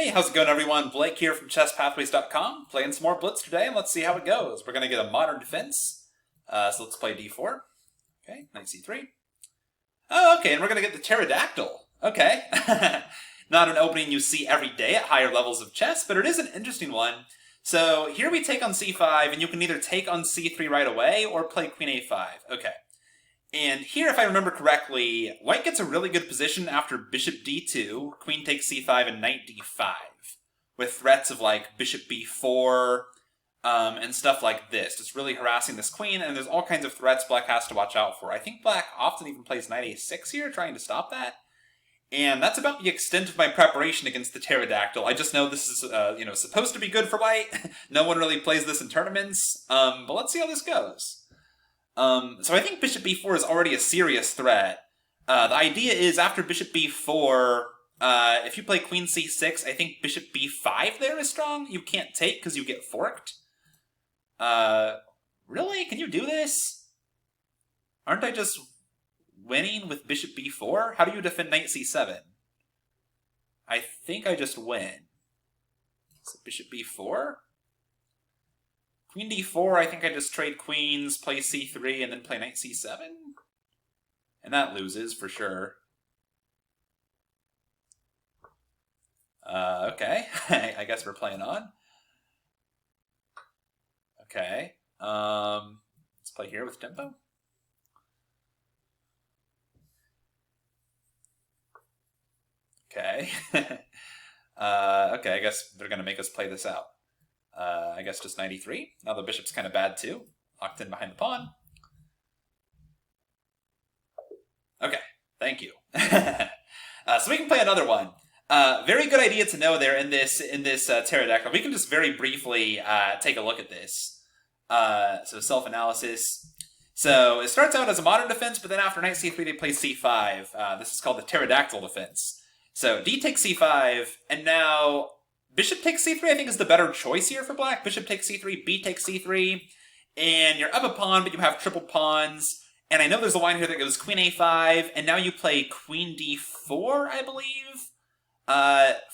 Hey, how's it going, everyone? Blake here from ChessPathways.com, playing some more Blitz today, and let's see how it goes. We're going to get a modern defense, so let's play d4. Okay, knight c3. Oh, okay, and we're going to get the Pterodactyl. Okay. Not an opening you see every day at higher levels of chess, but it is an interesting one. So here we take on c5, and you can either take on c3 right away or play queen a5. Okay. And here, if I remember correctly, white gets a really good position after bishop d2, queen takes c5, and knight d5, with threats of like bishop b4 and stuff like this. Just really harassing this queen, and there's all kinds of threats black has to watch out for. I think black often even plays knight a6 here, trying to stop that. And that's about the extent of my preparation against the Pterodactyl. I just know this is, supposed to be good for white. No one really plays this in tournaments, but let's see how this goes. So I think bishop b4 is already a serious threat. The idea is after bishop b4, if you play queen c6, I think bishop b5 there is strong. You can't take because you get forked. Really? Can you do this? Aren't I just winning with bishop b4? How do you defend knight c7? I think I just win. So bishop b4? Queen d4, I think I just trade queens, play c3, and then play knight c7? And that loses, for sure. Okay. I guess we're playing on. Okay. Let's play here with tempo. Okay. Okay, I guess they're going to make us play this out. I guess just 93. Now the bishop's kind of bad too. Locked in behind the pawn. Okay, thank you. So we can play another one. Very good idea to know there in this Pterodactyl. We can just very briefly take a look at this. So self-analysis. So it starts out as a modern defense, but then after knight c3 they play c5. This is called the Pterodactyl defense. So d takes c5, and now bishop takes c3, I think, is the better choice here for black. Bishop takes c3, b takes c3, and you're up a pawn, but you have triple pawns. And I know there's a line here that goes queen a5, and now you play queen d4, I believe,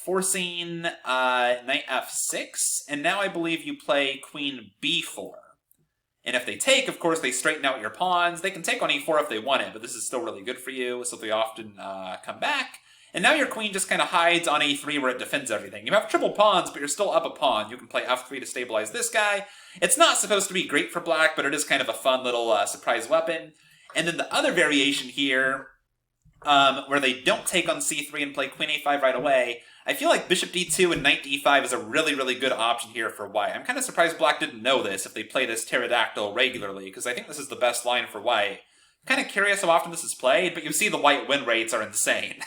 forcing knight f6, and now I believe you play queen b4. And if they take, of course, they straighten out your pawns. They can take on e4 if they want it, but this is still really good for you, so they often come back. And now your queen just kind of hides on a3 where it defends everything. You have triple pawns, but you're still up a pawn. You can play f3 to stabilize this guy. It's not supposed to be great for black, but it is kind of a fun little surprise weapon. And then the other variation here, where they don't take on c3 and play queen a5 right away, I feel like bishop d2 and knight d5 is a really, really good option here for white. I'm kind of surprised black didn't know this if they play this Pterodactyl regularly, because I think this is the best line for white. I'm kind of curious how often this is played, but you see the white win rates are insane.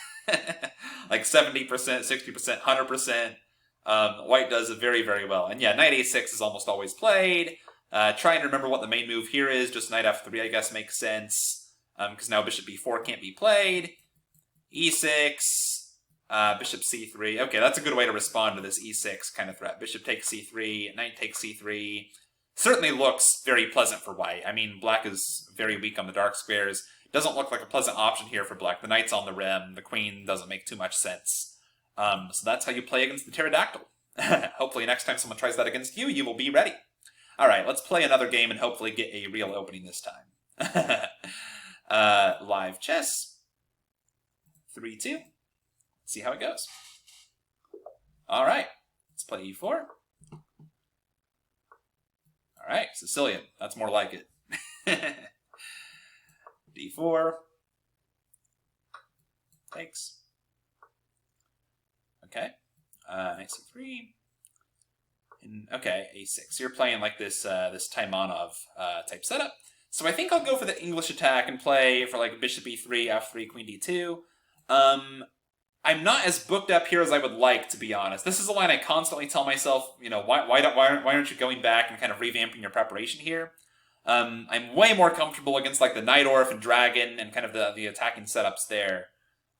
Like 70%, 60%, 100%. White does it very, very well. And yeah, knight a6 is almost always played. Trying to remember what the main move here is. Just knight f3, I guess, makes sense. Because now bishop b4 can't be played. e6, bishop c3. Okay, that's a good way to respond to this e6 kind of threat. Bishop takes c3, knight takes c3. Certainly looks very pleasant for white. I mean, black is very weak on the dark squares. Doesn't look like a pleasant option here for black. The knight's on the rim. The queen doesn't make too much sense. So that's how you play against the Pterodactyl. Hopefully next time someone tries that against you, you will be ready. All right, let's play another game and hopefully get a real opening this time. Live chess. 3-2. Let's see how it goes. All right, let's play e4. All right, Sicilian. That's more like it. d4. Takes. Okay. Knight c3. And, okay, a6. You're playing like this this Taimanov type setup. So I think I'll go for the English attack and play for like bishop e3, f3, queen d2. I'm not as booked up here as I would like, to be honest. This is a line I constantly tell myself, why aren't you going back and kind of revamping your preparation here? I'm way more comfortable against like the Knight Orf and Dragon and kind of the attacking setups there.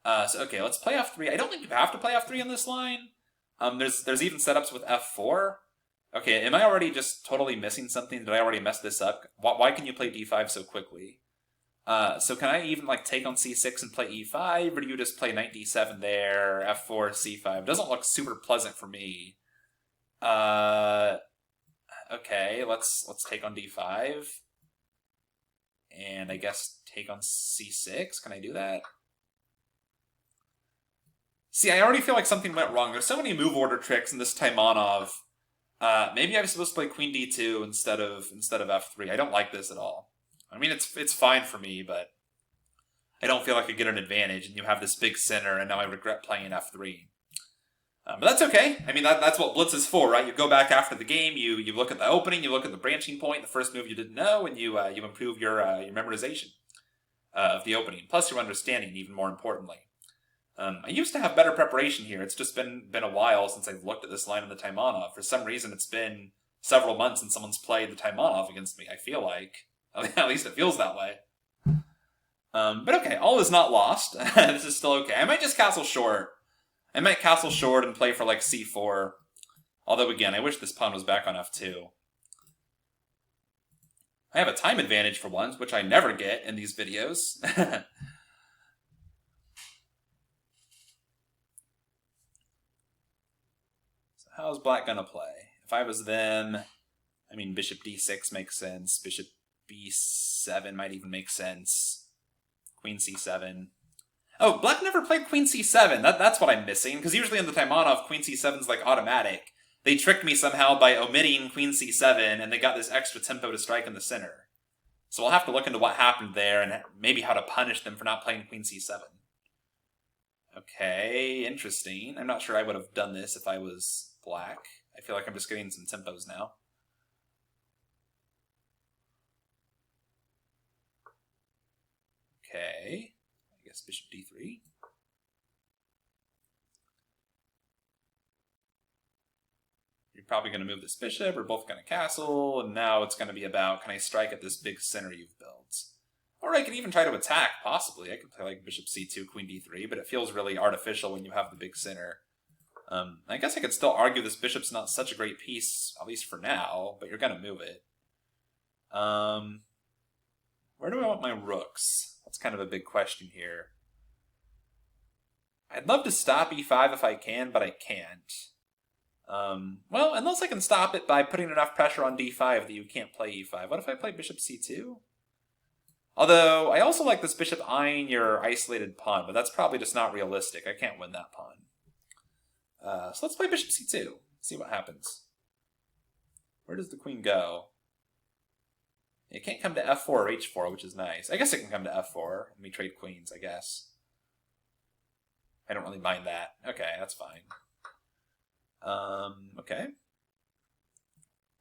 So okay, let's play f3. I don't think you have to play f3 on this line. There's even setups with f4. Okay, am I already just totally missing something? Did I already mess this up? Why can you play d5 so quickly? So can I even like take on c6 and play e5, or do you just play knight d7 there, f4, c5? Doesn't look super pleasant for me. Okay, let's take on d5, and I guess take on c6. Can I do that? See, I already feel like something went wrong. There's so many move order tricks in this Taimanov. Maybe I'm supposed to play queen d2 instead of f3. I don't like this at all. I mean, it's fine for me, but I don't feel like I get an advantage, and you have this big center, and now I regret playing f3. But that's okay. I mean, that's what Blitz is for, right? You go back after the game, you look at the opening, you look at the branching point, the first move you didn't know, and you improve your memorization of the opening, plus your understanding, even more importantly. I used to have better preparation here. It's just been a while since I've looked at this line in the Taimanov. For some reason, it's been several months since someone's played the Taimanov against me, I feel like. At least it feels that way. But okay, all is not lost. This is still okay. I might just castle short. I might castle short and play for like c4. Although, again, I wish this pawn was back on f2. I have a time advantage for once, which I never get in these videos. So how's black gonna play? If I was them, I mean, bishop d6 makes sense. Bishop b7 might even make sense. Queen c7. Oh, black never played queen c7. That's what I'm missing, because usually in the Taimanov, queen c7 is like automatic. They tricked me somehow by omitting queen c7, and they got this extra tempo to strike in the center. So I'll have to look into what happened there, and maybe how to punish them for not playing queen c7. Okay, interesting. I'm not sure I would have done this if I was black. I feel like I'm just getting some tempos now. Okay, I guess bishop d3. You're probably going to move this bishop, we're both going to castle, and now it's going to be about, can I strike at this big center you've built? Or I could even try to attack, possibly. I could play like bishop c2, queen d3, but it feels really artificial when you have the big center. I guess I could still argue this bishop's not such a great piece, at least for now, but you're going to move it. Where do I want my rooks? That's kind of a big question here. I'd love to stop e5 if I can, but I can't. Well, unless I can stop it by putting enough pressure on d5 that you can't play e5. What if I play bishop c2? Although, I also like this bishop eyeing your isolated pawn, but that's probably just not realistic. I can't win that pawn. So let's play bishop c2. See what happens. Where does the queen go? It can't come to f4 or h4, which is nice. I guess it can come to f4, and we trade queens, I guess. I don't really mind that. Okay, that's fine. Okay.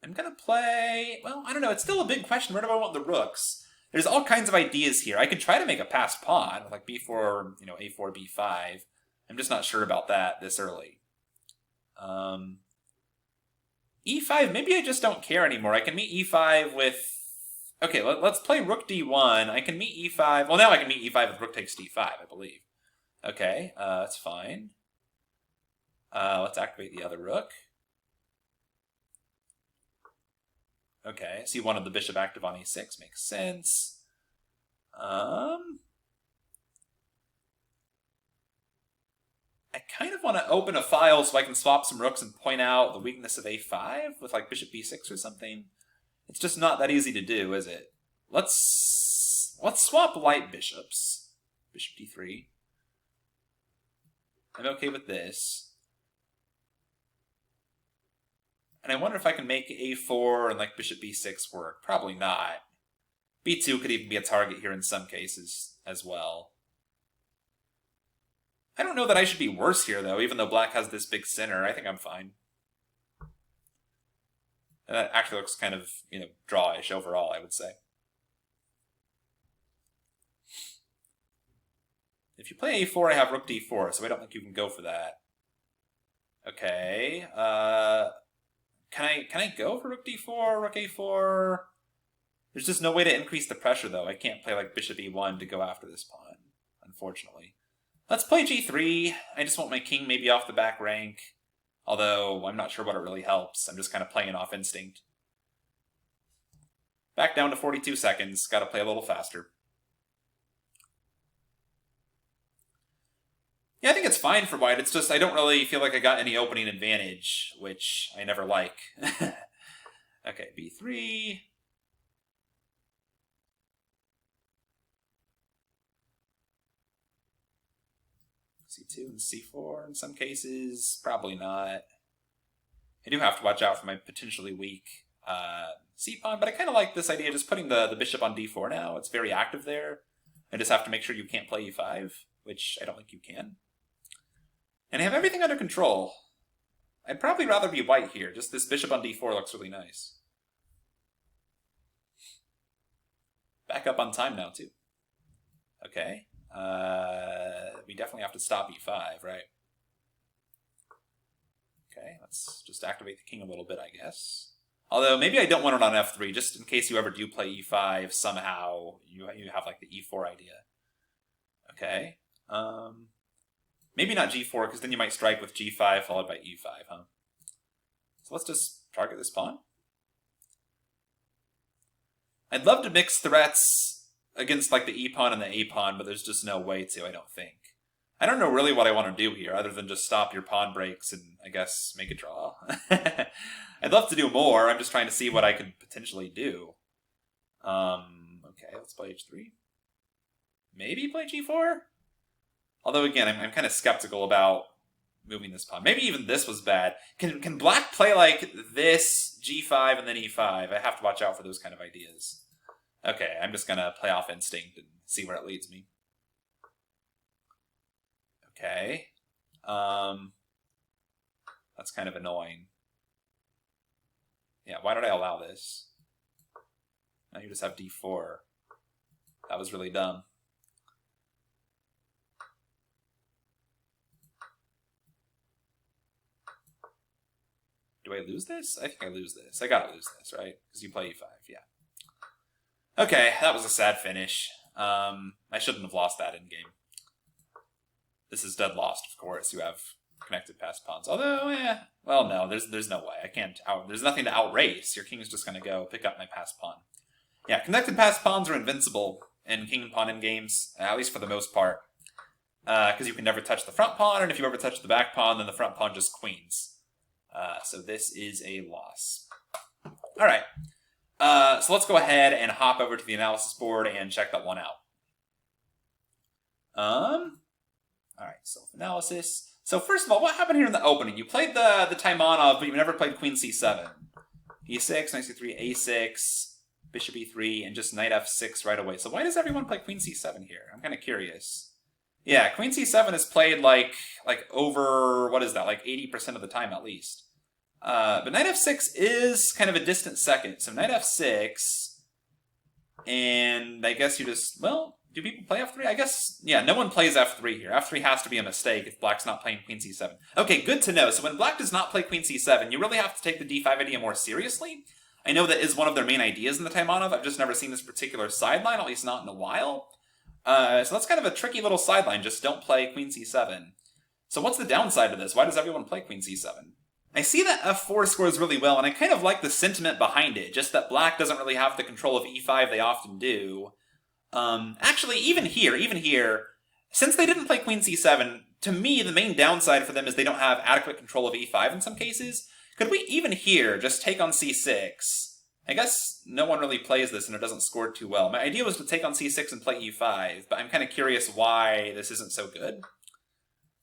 I'm gonna play... Well, I don't know. It's still a big question. Where do I want the rooks? There's all kinds of ideas here. I could try to make a passed pawn, like b4, a4, b5. I'm just not sure about that this early. e5, maybe I just don't care anymore. I can meet e5 with... Okay, let's play rook d1. I can meet e5. Well, now I can meet e5 with rook takes d5, I believe. Okay, that's fine. Let's activate the other rook. Okay, so you wanted the bishop active on e6. Makes sense. I kind of want to open a file so I can swap some rooks and point out the weakness of a5 with like bishop b6 or something. It's just not that easy to do, is it? Let's swap light bishops. Bishop d3. I'm okay with this. And I wonder if I can make a4 and like bishop b6 work. Probably not. b2 could even be a target here in some cases as well. I don't know that I should be worse here, though, even though black has this big center. I think I'm fine. And that actually looks kind of, drawish overall, I would say. If you play a4, I have rook d4, so I don't think you can go for that. Okay. Can I go for rook d4, rook a4? There's just no way to increase the pressure, though. I can't play like bishop e1 to go after this pawn, unfortunately. Let's play g3. I just want my king maybe off the back rank. Although, I'm not sure what it really helps. I'm just kind of playing off instinct. Back down to 42 seconds. Gotta play a little faster. Yeah, I think it's fine for white. It's just I don't really feel like I got any opening advantage, which I never like. Okay, b3. c2 and c4 in some cases. Probably not. I do have to watch out for my potentially weak c-pawn, but I kind of like this idea of just putting the bishop on d4 now. It's very active there. I just have to make sure you can't play e5, which I don't think you can. And I have everything under control. I'd probably rather be white here. Just this bishop on d4 looks really nice. Back up on time now, too. Okay. We definitely have to stop e5, right? Okay, let's just activate the king a little bit, I guess. Although, maybe I don't want it on f3, just in case you ever do play e5, somehow you have, like, the e4 idea. Okay. Maybe not g4, because then you might strike with g5 followed by e5, huh? So let's just target this pawn. I'd love to mix threats against, like, the e-pawn and the a-pawn, but there's just no way to, I don't think. I don't know really what I want to do here, other than just stop your pawn breaks and, I guess, make a draw. I'd love to do more. I'm just trying to see what I could potentially do. Okay, let's play h3. Maybe play g4? Although, again, I'm kind of skeptical about moving this pawn. Maybe even this was bad. Can black play like this, g5, and then e5? I have to watch out for those kind of ideas. Okay, I'm just going to play off instinct and see where it leads me. Okay. That's kind of annoying. Yeah, why did I allow this? Now you just have d4. That was really dumb. Do I lose this? I think I lose this. I gotta lose this, right? Because you play e5, yeah. Okay, that was a sad finish. I shouldn't have lost that in game. This is dead lost, of course. You have connected passed pawns. Although, well, no, there's no way. I can't there's nothing to outrace. Your king's just gonna go pick up my passed pawn. Yeah, connected passed pawns are invincible in king and pawn in games, at least for the most part. Because you can never touch the front pawn, and if you ever touch the back pawn, then the front pawn just queens. So this is a loss. All right. So let's go ahead and hop over to the analysis board and check that one out. All right, self-analysis. So first of all, what happened here in the opening? You played the Taimanov, but you never played queen c7. e6, knight c3, a6, bishop e3, and just knight f6 right away. So why does everyone play queen c7 here? I'm kind of curious. Yeah, queen c7 is played like over, what is that, like 80% of the time at least. But knight f6 is kind of a distant second. So knight f6, and I guess you just, well, do people play f3? I guess, yeah, no one plays f3 here. f3 has to be a mistake if black's not playing queen c7. Okay, good to know. So when black does not play queen c7, you really have to take the d5 idea more seriously. I know that is one of their main ideas in the Taimanov. I've just never seen this particular sideline, at least not in a while. So that's kind of a tricky little sideline. Just don't play queen c7. So what's the downside to this? Why does everyone play queen c7? I see that f4 scores really well, and I kind of like the sentiment behind it, just that black doesn't really have the control of e5 they often do. Actually, even here, since they didn't play queen c7, to me, the main downside for them is they don't have adequate control of e5 in some cases. Could we, even here, just take on c6? I guess no one really plays this and it doesn't score too well. My idea was to take on c6 and play e5, but I'm kind of curious why this isn't so good.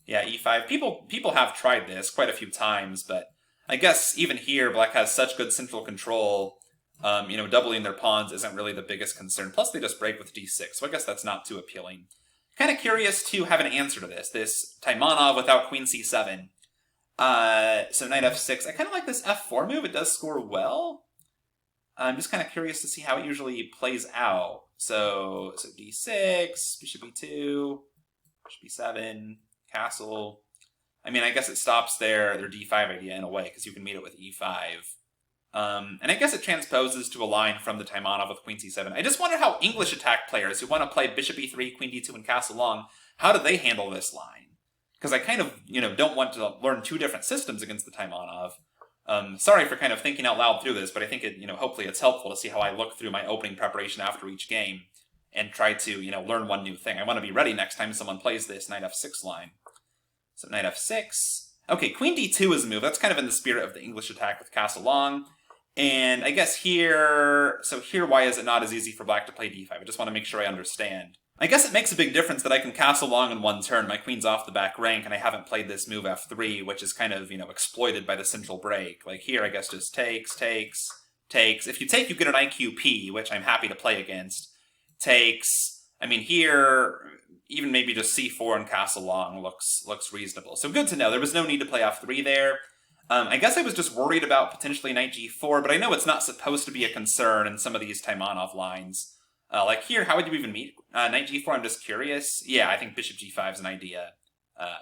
Yeah, e5. People have tried this quite a few times, but I guess even here, black has such good central control. Doubling their pawns isn't really the biggest concern. Plus, they just break with d6, so I guess that's not too appealing. Kind of curious to have an answer to this Taimanov without queen c7. So knight f6. I kind of like this f4 move. It does score well. I'm just kind of curious to see how it usually plays out. So d6, bishop e2, bishop e7, castle. I mean, I guess it stops their d5 idea in a way, because you can meet it with e5. And I guess it transposes to a line from the Taimanov with queen c7. I just wonder how English attack players who want to play bishop e3, queen d2, and castle long, how do they handle this line? Because I kind of, don't want to learn two different systems against the Taimanov. Sorry for kind of thinking out loud through this, but I think it, hopefully it's helpful to see how I look through my opening preparation after each game and try to, learn one new thing. I want to be ready next time someone plays this knight f6 line. So knight f6. Okay, queen d2 is a move. That's kind of in the spirit of the English attack with castle long. And I guess here, so here, why is it not as easy for black to play d5? I just want to make sure I understand. I guess it makes a big difference that I can castle long in one turn. My queen's off the back rank, and I haven't played this move f3, which is kind of, exploited by the central break. Like here, I guess just takes. If you take, you get an IQP, which I'm happy to play against. Takes. I mean, here, even maybe just c4 and castle long looks reasonable. So good to know. There was no need to play f3 there. I guess I was just worried about potentially knight g4, but I know it's not supposed to be a concern in some of these Taimanov lines. Like here, how would you even meet knight g4? I'm just curious. Yeah, I think bishop g5 is an idea.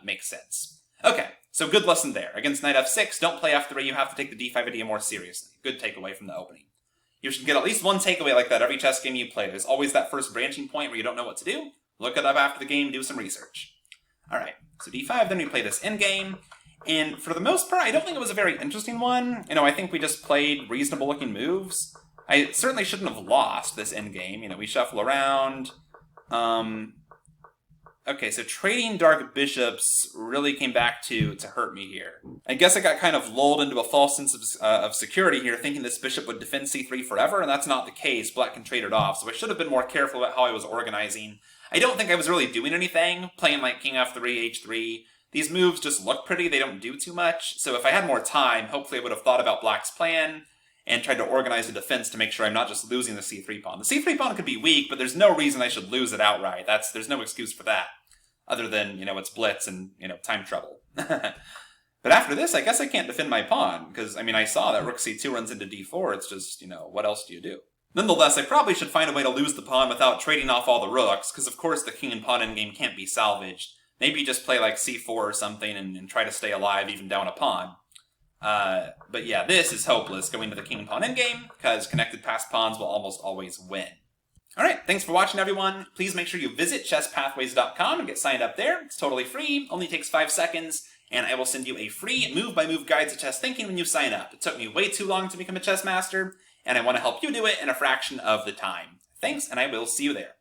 Makes sense. Okay, so good lesson there. Against knight f6, don't play f3. You have to take the d5 idea more seriously. Good takeaway from the opening. You should get at least one takeaway like that every chess game you play. There's always that first branching point where you don't know what to do. Look it up after the game, do some research. All right, so d5, then we play this endgame. And for the most part, I don't think it was a very interesting one. I think we just played reasonable-looking moves. I certainly shouldn't have lost this endgame. We shuffle around. Okay, so trading dark bishops really came back to hurt me here. I guess I got kind of lulled into a false sense of security here, thinking this bishop would defend c3 forever, and that's not the case. Black can trade it off, so I should have been more careful about how I was organizing. I don't think I was really doing anything, playing like king f3, h3. These moves just look pretty, they don't do too much, so if I had more time, hopefully I would have thought about black's plan and tried to organize a defense to make sure I'm not just losing the c3 pawn. The c3 pawn could be weak, but there's no reason I should lose it outright. There's no excuse for that, other than, it's blitz and, time trouble. But after this, I guess I can't defend my pawn, because, I saw that rook c2 runs into d4, it's just, what else do you do? Nonetheless, I probably should find a way to lose the pawn without trading off all the rooks, because of course the king and pawn endgame can't be salvaged. Maybe just play like c4 or something and try to stay alive even down a pawn. But yeah, this is hopeless going to the king and pawn endgame, because connected passed pawns will almost always win. Alright, thanks for watching everyone. Please make sure you visit chesspathways.com and get signed up there. It's totally free, only takes 5 seconds, and I will send you a free move-by-move guide to chess thinking when you sign up. It took me way too long to become a chess master, and I want to help you do it in a fraction of the time. Thanks, and I will see you there.